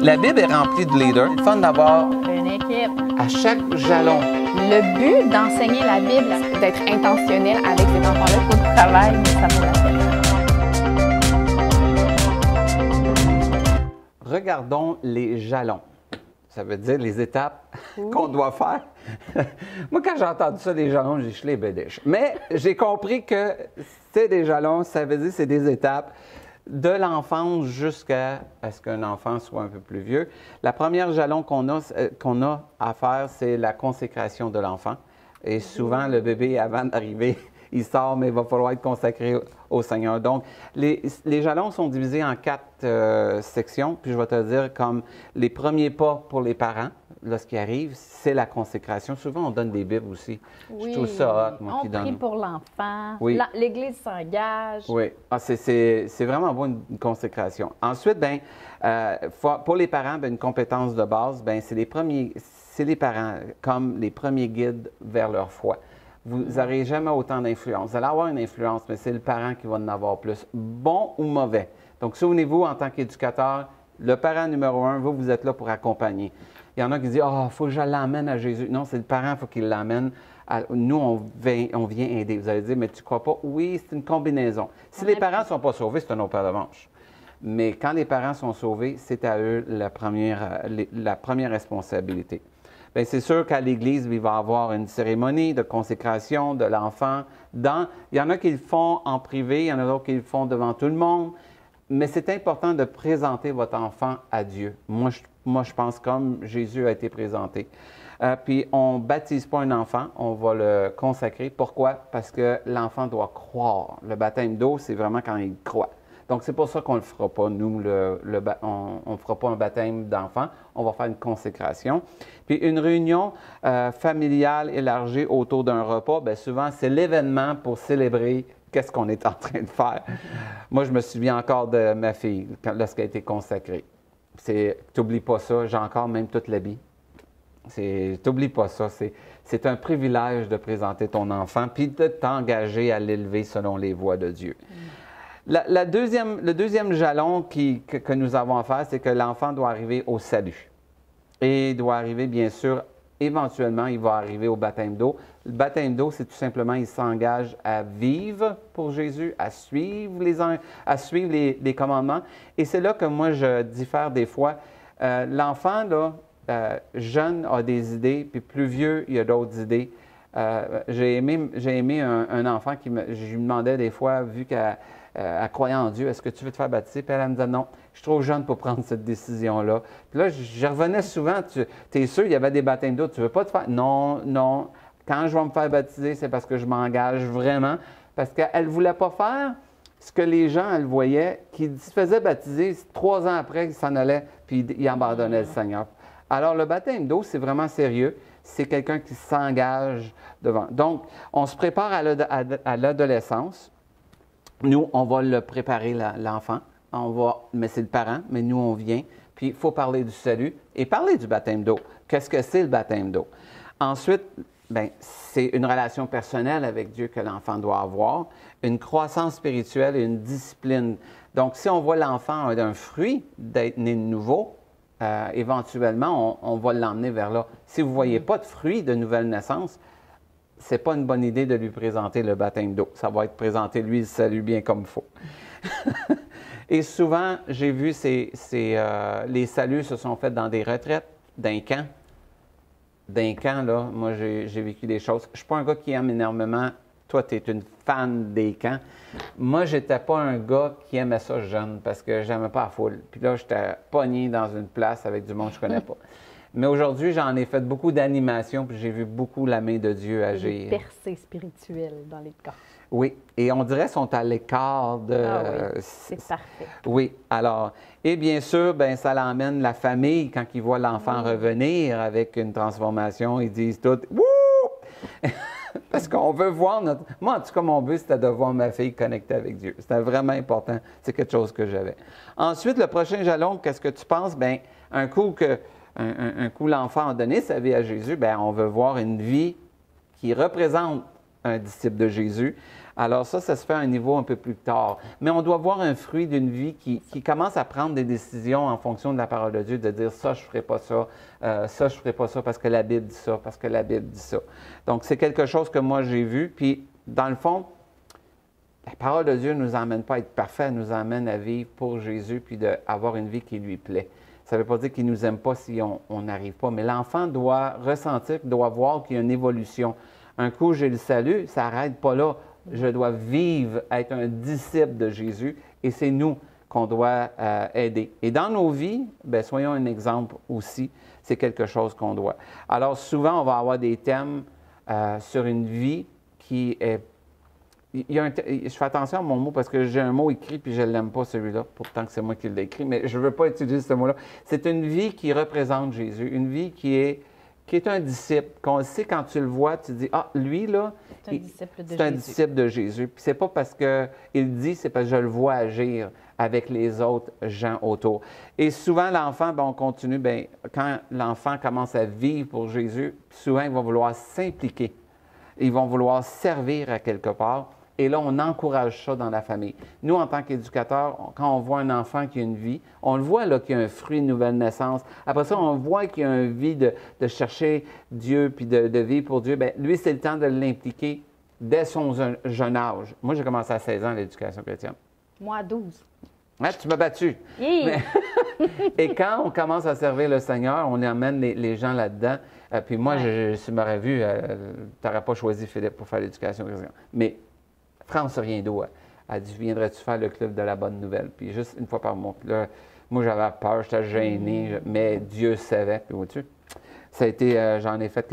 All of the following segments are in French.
La Bible est remplie de leaders. C'est fun d'avoir Une équipe. à chaque jalon. Le but d'enseigner la Bible, c'est d'être intentionnel avec ces enfants-là. Il faut du travail, mais ça vaut la peine. Regardons les jalons. Ça veut dire les étapes qu'on doit faire. Moi, quand j'ai entendu ça, des jalons, j'ai les bédèches. Mais j'ai compris que c'est des jalons, ça veut dire c'est des étapes de l'enfance jusqu'à ce qu'un enfant soit un peu plus vieux. La première jalon qu'on a à faire, c'est la consécration de l'enfant. Et souvent, le bébé, avant d'arriver, il sort, mais il va falloir être consacré au Seigneur. Donc, les jalons sont divisés en 4 sections. Puis, je vais te dire, comme les premiers pas pour les parents, lorsqu'ils arrivent, c'est la consécration. Souvent, on donne des bibles aussi. Oui, je trouve ça hot, moi, on qui prie donne. pour l'enfant. Oui. L'Église s'engage. Oui, c'est vraiment bon une consécration. Ensuite, pour les parents, une compétence de base, c'est les parents comme les premiers guides vers leur foi. Vous n'aurez jamais autant d'influence. Vous allez avoir une influence, mais c'est le parent qui va en avoir plus, bon ou mauvais. Donc, souvenez-vous, en tant qu'éducateur, le parent numéro 1, vous êtes là pour accompagner. Il y en a qui disent « Ah, il faut que je l'emmène à Jésus. » Non, c'est le parent, il faut qu'il l'emmène. Nous, on vient aider. Vous allez dire, mais tu ne crois pas? Oui, c'est une combinaison. Si les parents ne sont pas sauvés, c'est un autre paire de manches. Mais quand les parents sont sauvés, c'est à eux la première responsabilité. Bien, c'est sûr qu'à l'Église, il va y avoir une cérémonie de consécration de l'enfant. Il y en a qui le font en privé, il y en a d'autres qui le font devant tout le monde. Mais c'est important de présenter votre enfant à Dieu. Moi, je pense comme Jésus a été présenté. Puis, on ne baptise pas un enfant, on va le consacrer. Pourquoi? Parce que l'enfant doit croire. Le baptême d'eau, c'est vraiment quand il croit. Donc, c'est pour ça qu'on ne le fera pas, nous, on ne fera pas un baptême d'enfant, on va faire une consécration. Puis, une réunion familiale élargie autour d'un repas, bien souvent, c'est l'événement pour célébrer qu'est-ce qu'on est en train de faire. Moi, je me souviens encore de ma fille, lorsqu'elle a été consacrée. T'oublies pas ça, j'ai encore même toute l'habit. T'oublies pas ça, c'est un privilège de présenter ton enfant, puis de t'engager à l'élever selon les voies de Dieu. Le deuxième jalon que nous avons à faire, c'est que l'enfant doit arriver au salut. Et il doit arriver, bien sûr, éventuellement, il va arriver au baptême d'eau. Le baptême d'eau, c'est tout simplement, il s'engage à vivre pour Jésus, à suivre les commandements. Et c'est là que moi, je diffère des fois. L'enfant, là, jeune, a des idées, puis plus vieux, il a d'autres idées. J'ai aimé un enfant je lui demandais des fois, vu qu'elle croyait en Dieu, est-ce que tu veux te faire baptiser? Puis elle me disait non, je suis trop jeune pour prendre cette décision-là. Puis là, je revenais souvent, tu es sûr, il y avait des baptêmes d'eau, tu ne veux pas te faire? Non, non. Quand je vais me faire baptiser, c'est parce que je m'engage vraiment. Parce qu'elle ne voulait pas faire ce que les gens, elle voyait, qui se faisaient baptiser, 3 ans après, ils s'en allaient, puis ils abandonnaient le Seigneur. Alors, le baptême d'eau, c'est vraiment sérieux. C'est quelqu'un qui s'engage devant. Donc, on se prépare à l'adolescence. Nous, on va le préparer, l'enfant. Mais c'est le parent, mais nous, on vient. Puis, il faut parler du salut et parler du baptême d'eau. Qu'est-ce que c'est le baptême d'eau? Ensuite, c'est une relation personnelle avec Dieu que l'enfant doit avoir, une croissance spirituelle et une discipline. Donc, si on voit l'enfant d'un fruit d'être né de nouveau, éventuellement, on va l'emmener vers là. Si vous ne voyez pas de fruit de nouvelle naissance, ce n'est pas une bonne idée de lui présenter le baptême d'eau. Ça va être présenté, lui, le salut bien comme il faut. Et souvent, j'ai vu les saluts se sont faits dans des retraites, d'un camp. D'un camp, là, moi, j'ai vécu des choses. Je ne suis pas un gars qui aime énormément. Toi, tu es une fan des camps. Moi, je n'étais pas un gars qui aimait ça jeune parce que je n'aimais pas la foule. Puis là, j'étais pogné dans une place avec du monde que je ne connais pas. Mais aujourd'hui, j'en ai fait beaucoup d'animations, puis j'ai vu beaucoup la main de Dieu agir. Des percées spirituelles dans les camps. Oui, et on dirait qu'ils sont à l'écart de... Ah oui, c'est parfait. Oui, alors, et bien sûr, ça l'emmène la famille quand ils voient l'enfant revenir avec une transformation, ils disent tout « Wouh! » Parce qu'on veut voir notre... Moi, en tout cas, mon but, c'était de voir ma fille connectée avec Dieu. C'était vraiment important. C'est quelque chose que j'avais. Ensuite, le prochain jalon, qu'est-ce que tu penses? Un coup l'enfant a donné sa vie à Jésus, on veut voir une vie qui représente un disciple de Jésus. Alors ça se fait à un niveau un peu plus tard. Mais on doit voir un fruit d'une vie qui commence à prendre des décisions en fonction de la parole de Dieu, de dire ça, je ne ferai pas ça, ça, je ne ferai pas ça parce que la Bible dit ça, parce que la Bible dit ça. Donc c'est quelque chose que moi j'ai vu. Puis dans le fond, la parole de Dieu ne nous emmène pas à être parfait, elle nous emmène à vivre pour Jésus puis d'avoir une vie qui lui plaît. Ça ne veut pas dire qu'il ne nous aime pas si on n'arrive pas, mais l'enfant doit ressentir, doit voir qu'il y a une évolution. Un coup, j'ai le salut, ça n'arrête pas là. Je dois vivre, être un disciple de Jésus et c'est nous qu'on doit aider. Et dans nos vies, bien, soyons un exemple aussi. C'est quelque chose qu'on doit. Alors souvent, on va avoir des thèmes sur une vie qui est... je fais attention à mon mot parce que j'ai un mot écrit puis je ne l'aime pas celui-là, pourtant que c'est moi qui l'ai écrit, mais je ne veux pas utiliser ce mot-là. C'est une vie qui représente Jésus, une vie qui est un disciple, qu'on sait quand tu le vois, tu dis, ah, lui, là, c'est un disciple de Jésus. Puis c'est pas parce qu'il dit, c'est parce que je le vois agir avec les autres gens autour. Et souvent, l'enfant, bien, on continue, bien, quand l'enfant commence à vivre pour Jésus, souvent, il va vouloir s'impliquer. Ils vont vouloir servir à quelque part. Et là, on encourage ça dans la famille. Nous, en tant qu'éducateurs, quand on voit un enfant qui a une vie, on le voit là qu'il y a un fruit de nouvelle naissance. Après ça, on voit qu'il y a une vie de chercher Dieu puis de vivre pour Dieu. Bien, lui, c'est le temps de l'impliquer dès son jeune âge. Moi, j'ai commencé à 16 ans l'éducation chrétienne. Moi, à 12. Ouais, tu m'as battu. Mais... Et quand on commence à servir le Seigneur, on emmène les gens là-dedans. Puis moi, je m'aurais vu, tu n'aurais pas choisi Philippe pour faire l'éducation chrétienne. Mais France Riendo a dit, viendrais-tu faire le club de la bonne nouvelle? Puis juste une fois par mois. Puis là, moi, j'avais peur, j'étais gêné, mais Dieu savait. Puis vois-tu, ça a été, j'en ai fait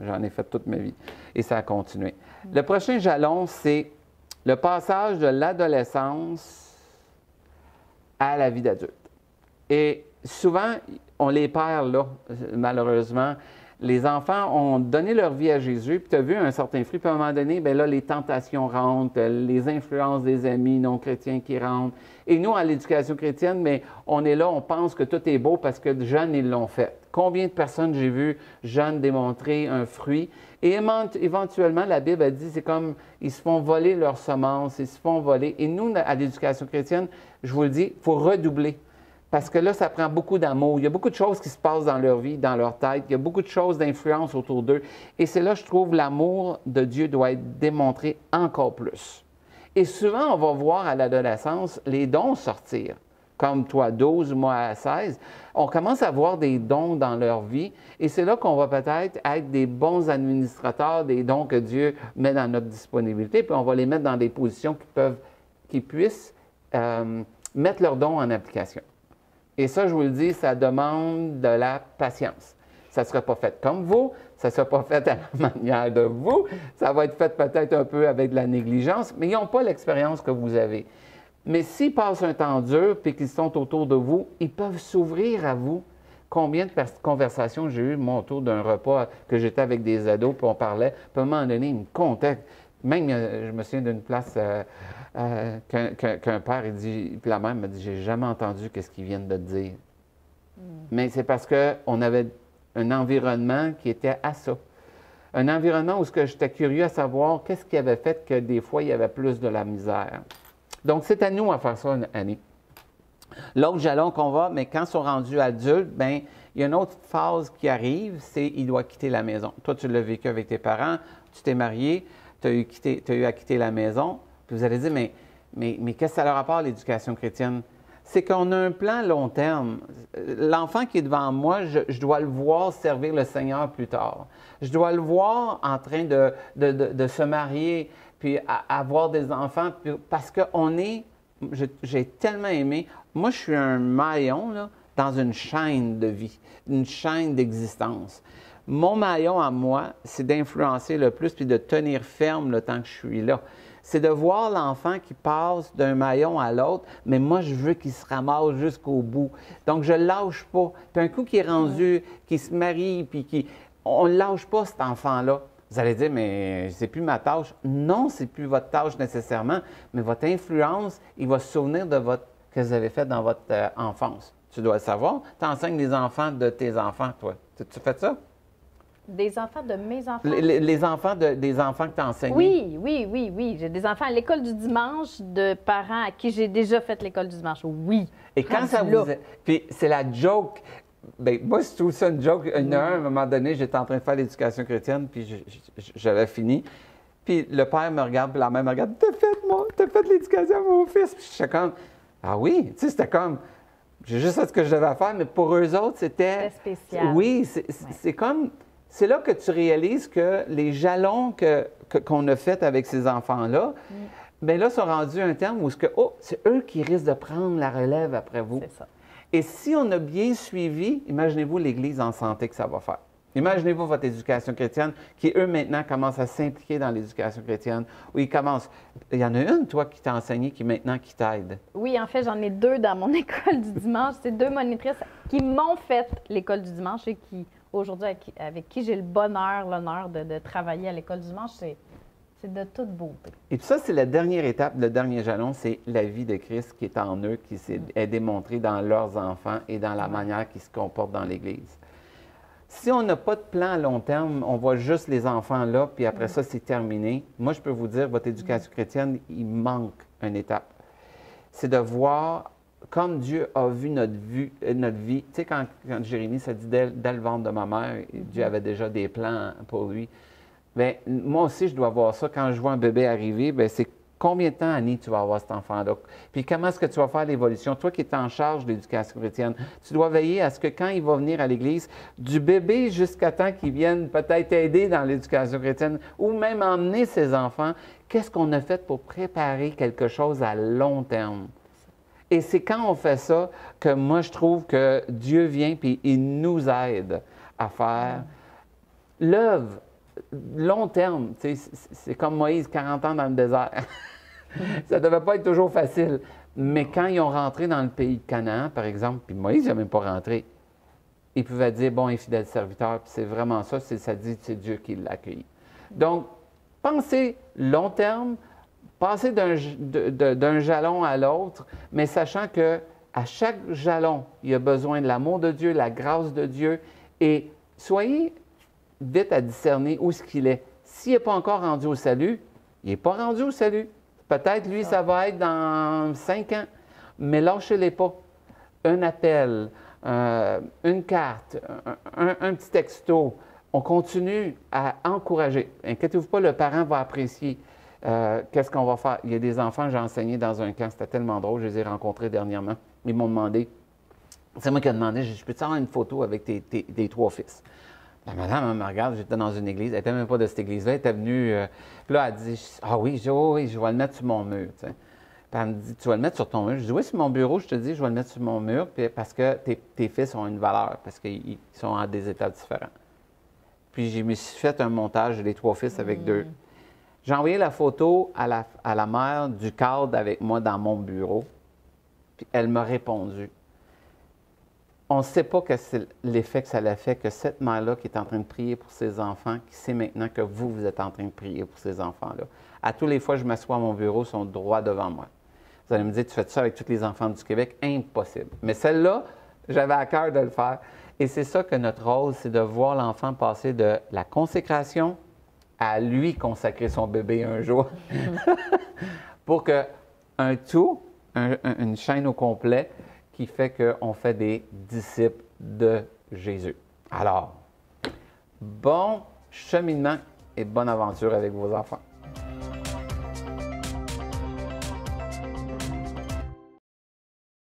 j'en ai fait toute ma vie. Et ça a continué. Le prochain jalon, c'est le passage de l'adolescence à la vie d'adulte. Et souvent, on les perd là, malheureusement. Les enfants ont donné leur vie à Jésus, puis tu as vu un certain fruit, puis à un moment donné, bien là, les tentations rentrent, les influences des amis non chrétiens qui rentrent. Et nous, à l'éducation chrétienne, mais on est là, on pense que tout est beau parce que jeunes, ils l'ont fait. Combien de personnes j'ai vu jeunes démontrer un fruit? Et éventuellement, la Bible a dit, c'est comme, ils se font voler leurs semences, ils se font voler. Et nous, à l'éducation chrétienne, je vous le dis, il faut redoubler. Parce que là, ça prend beaucoup d'amour. Il y a beaucoup de choses qui se passent dans leur vie, dans leur tête. Il y a beaucoup de choses d'influence autour d'eux. Et c'est là, je trouve, l'amour de Dieu doit être démontré encore plus. Et souvent, on va voir à l'adolescence les dons sortir. Comme toi à 12, moi à 16. On commence à voir des dons dans leur vie. Et c'est là qu'on va peut-être être des bons administrateurs des dons que Dieu met dans notre disponibilité. Puis on va les mettre dans des positions qui puissent mettre leurs dons en application. Et ça, je vous le dis, ça demande de la patience. Ça ne sera pas fait comme vous, ça ne sera pas fait à la manière de vous, ça va être fait peut-être un peu avec de la négligence, mais ils n'ont pas l'expérience que vous avez. Mais s'ils passent un temps dur et qu'ils sont autour de vous, ils peuvent s'ouvrir à vous. Combien de conversations j'ai eues, moi, autour d'un repas que j'étais avec des ados, puis on parlait, puis à un moment donné, ils me contaient. Même, je me souviens d'une place qu'un père, il dit, puis la mère m'a dit, j'ai jamais entendu ce qu'ils viennent de te dire. Mais c'est parce qu'on avait un environnement qui était à ça. Un environnement où j'étais curieux à savoir qu'est-ce qui avait fait que des fois, il y avait plus de la misère. Donc, c'est à nous à faire ça, Annie. L'autre jalon qu'on va, mais quand ils sont rendus adultes, bien, il y a une autre phase qui arrive, c'est il doit quitter la maison. Toi, tu l'as vécu avec tes parents, tu t'es marié, tu as eu à quitter la maison. Puis vous allez dire, mais qu'est-ce que ça a rapport à l'éducation chrétienne? C'est qu'on a un plan long terme. L'enfant qui est devant moi, je dois le voir servir le Seigneur plus tard. Je dois le voir en train de se marier, puis avoir des enfants, parce qu'on est... J'ai tellement aimé. Moi, je suis un maillon là, dans une chaîne de vie, une chaîne d'existence. Mon maillon à moi, c'est d'influencer le plus puis de tenir ferme le temps que je suis là. C'est de voir l'enfant qui passe d'un maillon à l'autre, mais moi, je veux qu'il se ramasse jusqu'au bout. Donc, je ne lâche pas. Puis un coup qui est rendu, qui se marie, puis on ne lâche pas cet enfant-là. Vous allez dire, mais c'est plus ma tâche. Non, c'est plus votre tâche nécessairement, mais votre influence, il va se souvenir de que vous avez fait dans votre enfance. Tu dois le savoir. Tu enseignes les enfants de tes enfants, toi. Tu fais ça? Des enfants de mes enfants? Les enfants des enfants que tu as enseignés. Oui. J'ai des enfants à l'école du dimanche de parents à qui j'ai déjà fait l'école du dimanche. Oui. Et quand ça vous... Puis c'est la joke. Bien, moi, je trouve ça une joke. À un moment donné, j'étais en train de faire l'éducation chrétienne, puis j'avais fini. Puis le père me regarde, puis la mère me regarde. T'as fait l'éducation à mon fils. Puis j'étais comme, ah oui, tu sais, c'était comme, j'ai juste fait ce que je devais faire, mais pour eux autres, c'était... C'était spécial. Oui, c'est comme... C'est là que tu réalises que les jalons qu'on a faits avec ces enfants-là, bien là, sont rendus à un terme où c'est eux qui risquent de prendre la relève après vous. C'est ça. Et si on a bien suivi, imaginez-vous l'Église en santé que ça va faire. Imaginez-vous votre éducation chrétienne qui, eux, maintenant, commencent à s'impliquer dans l'éducation chrétienne. Où ils commencent... Il y en a une, toi, qui t'a enseigné, qui maintenant, qui t'aide. Oui, en fait, j'en ai 2 dans mon école du dimanche. C'est 2 monitrices qui m'ont fait l'école du dimanche et qui, aujourd'hui, avec qui j'ai le bonheur, l'honneur de travailler à l'école du dimanche. C'est de toute beauté. Et puis ça, c'est la dernière étape, le dernier jalon, c'est la vie de Christ qui est en eux, qui est démontrée dans leurs enfants et dans la manière qu'ils se comportent dans l'Église. Si on n'a pas de plan à long terme, on voit juste les enfants là, puis après ça, c'est terminé. Moi, je peux vous dire, votre éducation chrétienne, il manque une étape. C'est de voir comme Dieu a vu notre vie. Tu sais, quand Jérémie s'est dit, dès le ventre de ma mère, Dieu avait déjà des plans pour lui. Bien, moi aussi, je dois voir ça. Quand je vois un bébé arriver, bien, c'est combien de temps, Annie, tu vas avoir cet enfant-là? Puis comment est-ce que tu vas faire l'évolution? Toi qui es en charge de l'éducation chrétienne, tu dois veiller à ce que quand il va venir à l'Église, du bébé jusqu'à temps qu'il vienne peut-être aider dans l'éducation chrétienne ou même emmener ses enfants, qu'est-ce qu'on a fait pour préparer quelque chose à long terme? Et c'est quand on fait ça que moi, je trouve que Dieu vient puis il nous aide à faire l'œuvre long terme. C'est comme Moïse, 40 ans dans le désert. Ça ne devait pas être toujours facile. Mais quand ils ont rentré dans le pays de Canaan, par exemple, puis Moïse n'a même pas rentré, il pouvait dire, bon et fidèle serviteur, puis c'est vraiment ça, ça dit c'est Dieu qui l'a accueilli. Donc, pensez long terme, passez d'un jalon à l'autre, mais sachant que à chaque jalon, il y a besoin de l'amour de Dieu, la grâce de Dieu, et soyez vite à discerner où est-ce qu'il est. S'il n'est pas encore rendu au salut, il n'est pas rendu au salut. Peut-être, lui, ça va être dans 5 ans, mais lâchez-les pas. Un appel, une carte, un petit texto. On continue à encourager. Inquiétez-vous pas, le parent va apprécier. Qu'est-ce qu'on va faire? Il y a des enfants, j'ai enseigné dans un camp, c'était tellement drôle, je les ai rencontrés dernièrement. Ils m'ont demandé, c'est moi qui ai demandé, je peux-tu avoir une photo avec tes 3 fils? La madame, elle me regarde, j'étais dans une église, elle n'était même pas de cette église-là, elle était venue, puis là, elle dit, ah oui, je vais le mettre sur mon mur, tu sais. Puis elle me dit, tu vas le mettre sur ton mur? Je dis, oui, sur mon bureau, je te dis, je vais le mettre sur mon mur, puis parce que tes fils ont une valeur, parce qu'ils sont à des états différents. Puis je me suis fait un montage des 3 fils avec 2. J'ai envoyé la photo à la mère du cadre avec moi dans mon bureau, puis elle m'a répondu. On ne sait pas que c'est l'effet que ça a fait, que cette mère-là qui est en train de prier pour ses enfants, qui sait maintenant que vous êtes en train de prier pour ces enfants-là. À tous les fois que je m'assois à mon bureau, ils sont droit devant moi. Vous allez me dire, tu fais ça avec tous les enfants du Québec? Impossible. Mais celle-là, j'avais à cœur de le faire. Et c'est ça que notre rôle, c'est de voir l'enfant passer de la consécration à lui consacrer son bébé un jour. Pour qu'un tout, une chaîne au complet, qui fait qu'on fait des disciples de Jésus. Alors, bon cheminement et bonne aventure avec vos enfants.